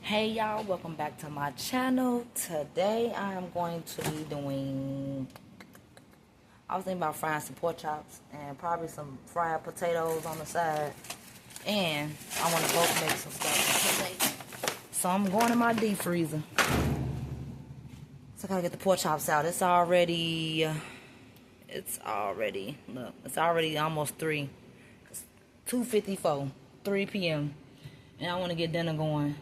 Hey y'all, welcome back to my channel. Today I am going to be doing, I was thinking about frying some pork chops and probably some fried potatoes on the side. And I want to both make some stuff today. So I'm going in my deep freezer. So I gotta get the pork chops out. It's already almost 3. It's 2:54, 3 p.m. And I want to get dinner going.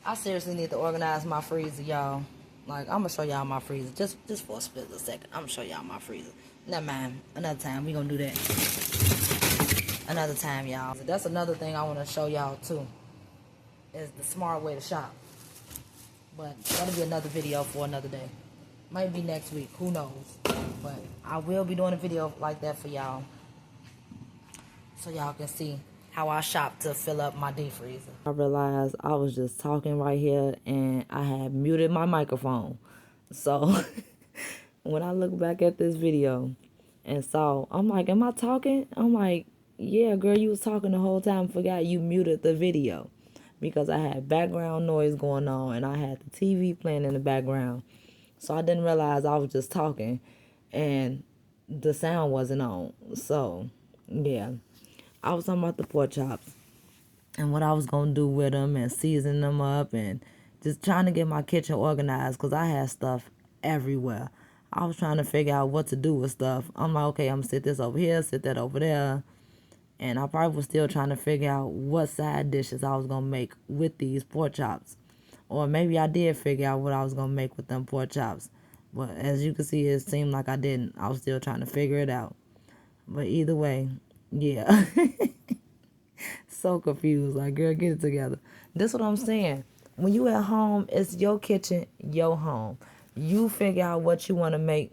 I seriously need to organize my freezer, y'all. Like, I'm gonna show y'all my freezer. Just for a split of second. I'm gonna show y'all my freezer. Never mind. Another time. We gonna do that. Another time, y'all. That's another thing I wanna show y'all too. Is the smart way to shop. But that'll be another video for another day. Might be next week. Who knows? But I will be doing a video like that for y'all. So y'all can see how I shop to fill up my deep freezer. I realized I was just talking right here and I had muted my microphone. So when I look back at this video and saw, I'm like, am I talking? I'm like, yeah, girl, you was talking the whole time. Forgot you muted the video because I had background noise going on and I had the TV playing in the background. So I didn't realize I was just talking and the sound wasn't on. So, yeah. I was talking about the pork chops and what I was going to do with them and season them up and just trying to get my kitchen organized because I had stuff everywhere. I was trying to figure out what to do with stuff. I'm like, okay, I'm going to sit this over here, sit that over there. And I probably was still trying to figure out what side dishes I was going to make with these pork chops. Or maybe I did figure out what I was going to make with them pork chops. But as you can see, it seemed like I didn't. I was still trying to figure it out. But either way, yeah. So confused. Like, girl, get it together. This what I'm saying. When you at home, it's your kitchen, your home. You figure out what you want to make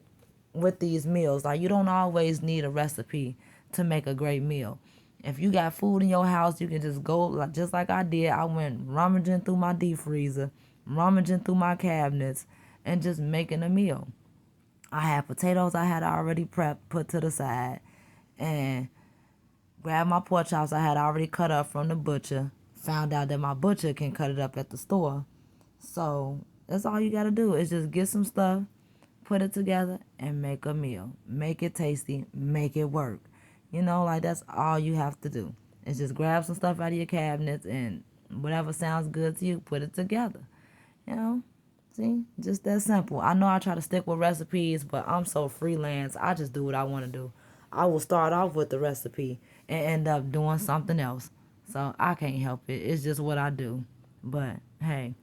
with these meals. Like, you don't always need a recipe to make a great meal. If you got food in your house, you can just go, like, just like I did. I went rummaging through my deep freezer, rummaging through my cabinets, and just making a meal. I had potatoes I had already prepped, put to the side, and grabbed my pork chops I had already cut up from the butcher. Found out that my butcher can cut it up at the store. So that's all you got to do is just get some stuff, put it together, and make a meal. Make it tasty. Make it work. You know, like that's all you have to do. Is just grab some stuff out of your cabinets and whatever sounds good to you, put it together. You know? See? Just that simple. I know I try to stick with recipes, but I'm so freelance. I just do what I want to do. I will start off with the recipe and end up doing something else. So I can't help it. It's just what I do. But hey,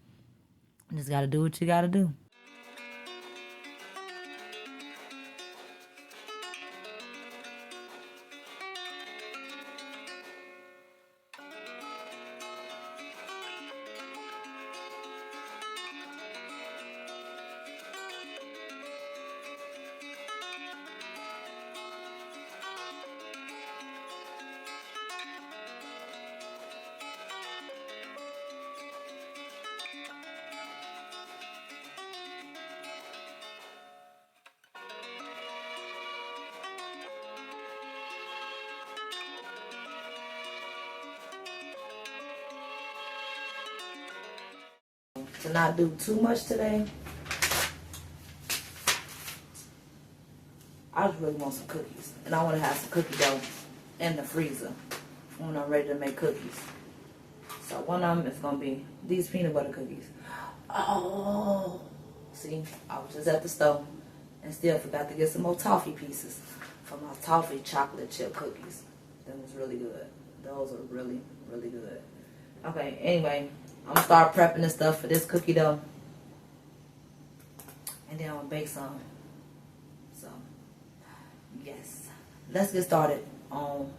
you just gotta do what you gotta do. To not do too much today, I just really want some cookies. And I want to have some cookie dough in the freezer when I'm ready to make cookies. So one of them is going to be these peanut butter cookies. Oh, see, I was just at the store and still forgot to get some more toffee pieces for my toffee chocolate chip cookies. That was really good. Those are really, really good. Okay, anyway, I'm going to start prepping this stuff for this cookie dough. And then I'm going to bake some. So, yes. Let's get started on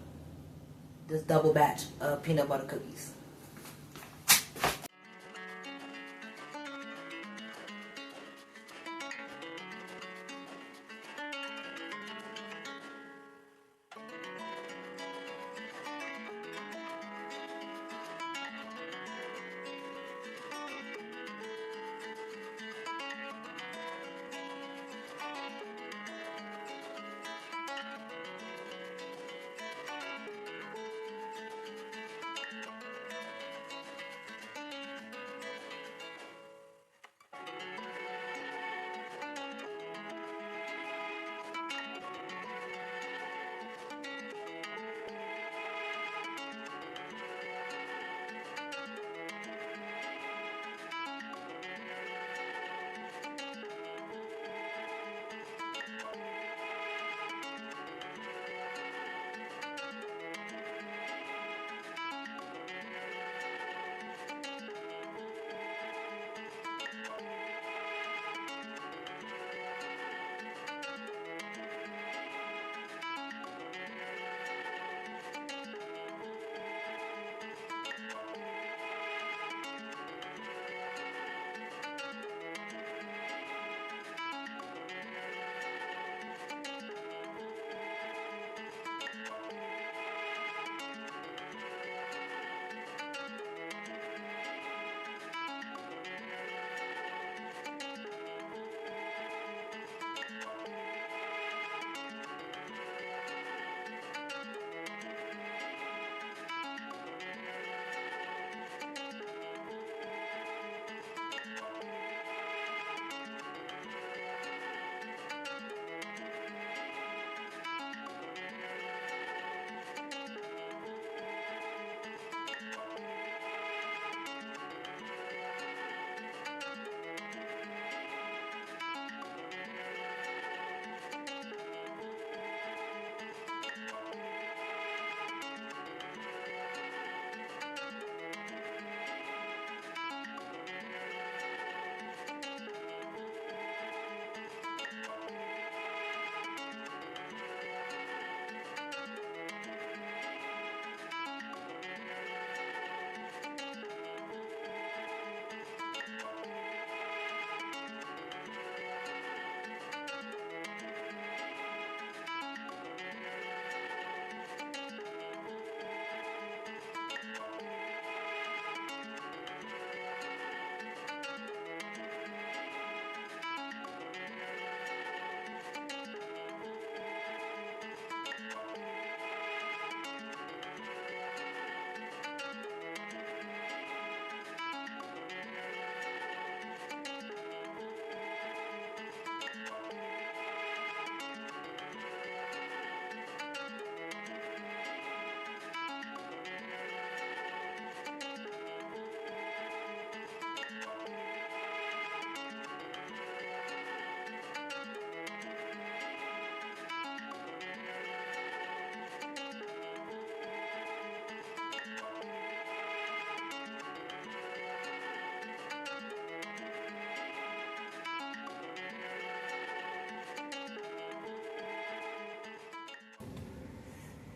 this double batch of peanut butter cookies.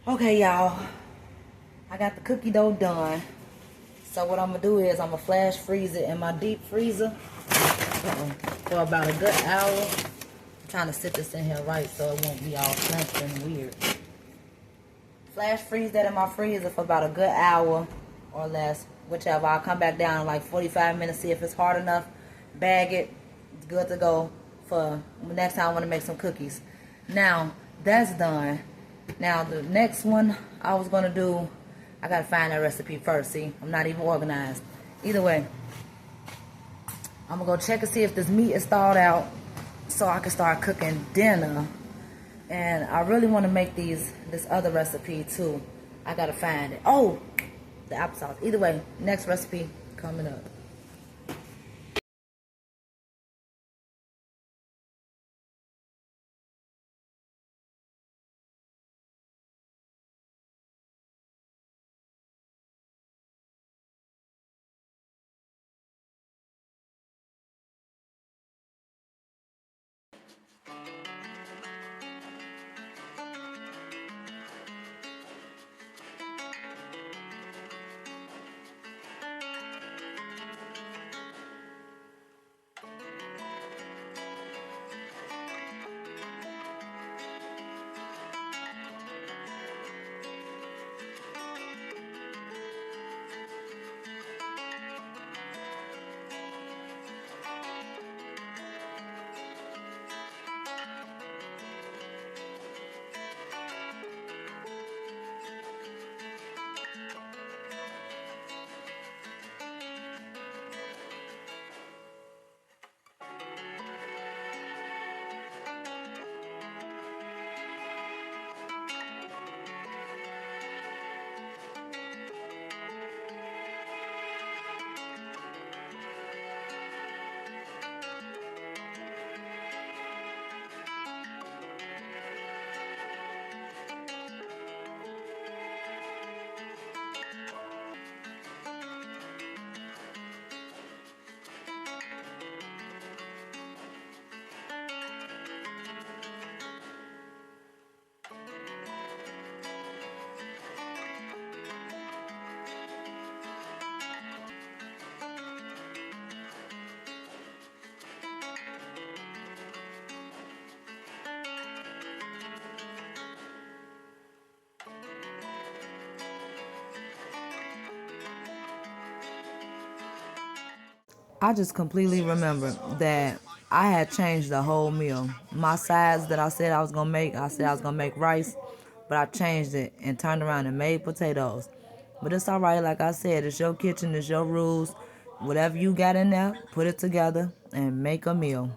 Okay, y'all. I got the cookie dough done. So what I'm gonna do is I'm gonna flash freeze it in my deep freezer for about a good hour. I'm trying to sit this in here right so it won't be all crunched and weird. Flash freeze that in my freezer for about a good hour or less, whichever. I'll come back down in like 45 minutes, see if it's hard enough. Bag it. It's good to go for next time I want to make some cookies. Now, that's done. Now, the next one I was going to do, I got to find that recipe first. See, I'm not even organized. Either way, I'm going to go check and see if this meat is thawed out so I can start cooking dinner. And I really want to make this other recipe too. I got to find it. Oh, the applesauce. Either way, next recipe coming up. I just completely remembered that I had changed the whole meal. My sides that I said I was going to make, I said I was going to make rice, but I changed it and turned around and made potatoes. But it's all right. Like I said, it's your kitchen, it's your rules. Whatever you got in there, put it together and make a meal.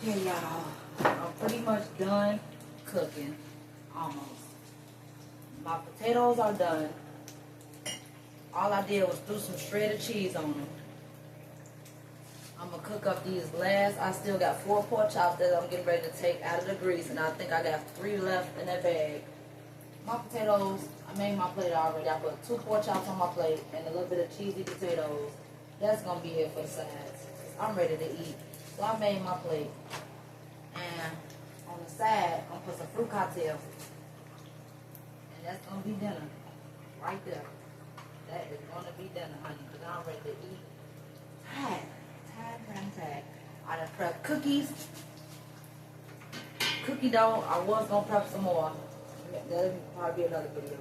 Okay, y'all. I'm pretty much done cooking. Almost. My potatoes are done. All I did was threw some shredded cheese on them. I'm going to cook up these last. I still got 4 pork chops that I'm getting ready to take out of the grease. And I think I got 3 left in that bag. My potatoes, I made my plate already. I put 2 pork chops on my plate and a little bit of cheesy potatoes. That's going to be it for the sides. I'm ready to eat. So I made my plate. And on the side, I'm going to put some fruit cocktails. And that's going to be dinner. Right there. That is going to be dinner, honey. Because I'm ready to eat. Tired. I done prepped cookies. Cookie dough, I was going to prep some more. That'll probably be another video.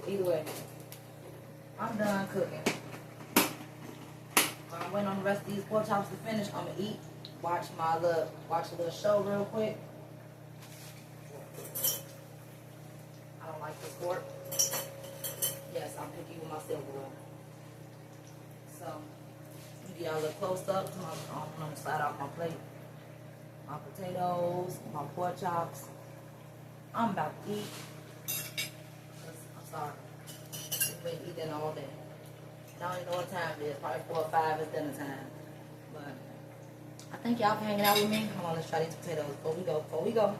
Either way, I'm done cooking. I'm waiting on the rest of these pork chops to finish. I'm going to eat. Watch a little show real quick. I don't like this fork. Yes, I'm picky with my silverware. So, let me get y'all a little close up. I'm going to slide off my plate. My potatoes, my pork chops. I'm about to eat. I'm sorry. I've been eating all day. I don't even know what time it is. Probably 4 or 5 is dinner time. But I thank y'all for hanging out with me. Hold on, let's try these potatoes before we go.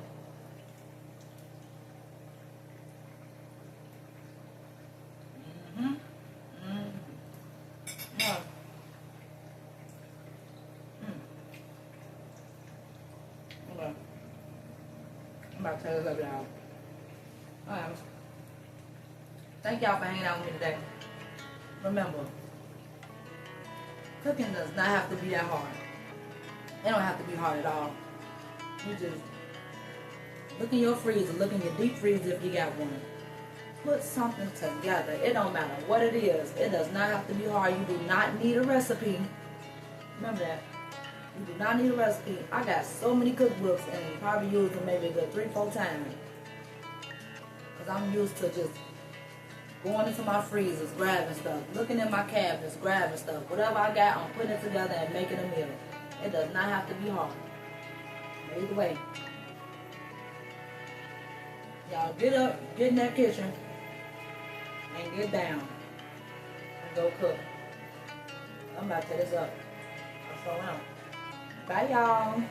Yeah. Okay. I'm about to tell you a little bit out. Alright. Thank y'all for hanging out with me today. Remember, cooking does not have to be that hard. It don't have to be hard at all. You just look in your freezer, look in your deep freezer if you got one. Put something together. It don't matter what it is. It does not have to be hard. You do not need a recipe. Remember that. You do not need a recipe. I got so many cookbooks and probably use them maybe a good 3-4 times. Because I'm used to just going into my freezers, grabbing stuff, looking in my cabinets, grabbing stuff. Whatever I got, I'm putting it together and making a meal. It does not have to be hard. Either way. Y'all get up, get in that kitchen, and get down. And go cook. I'm about to tear this up. I'll slow down. Bye, y'all.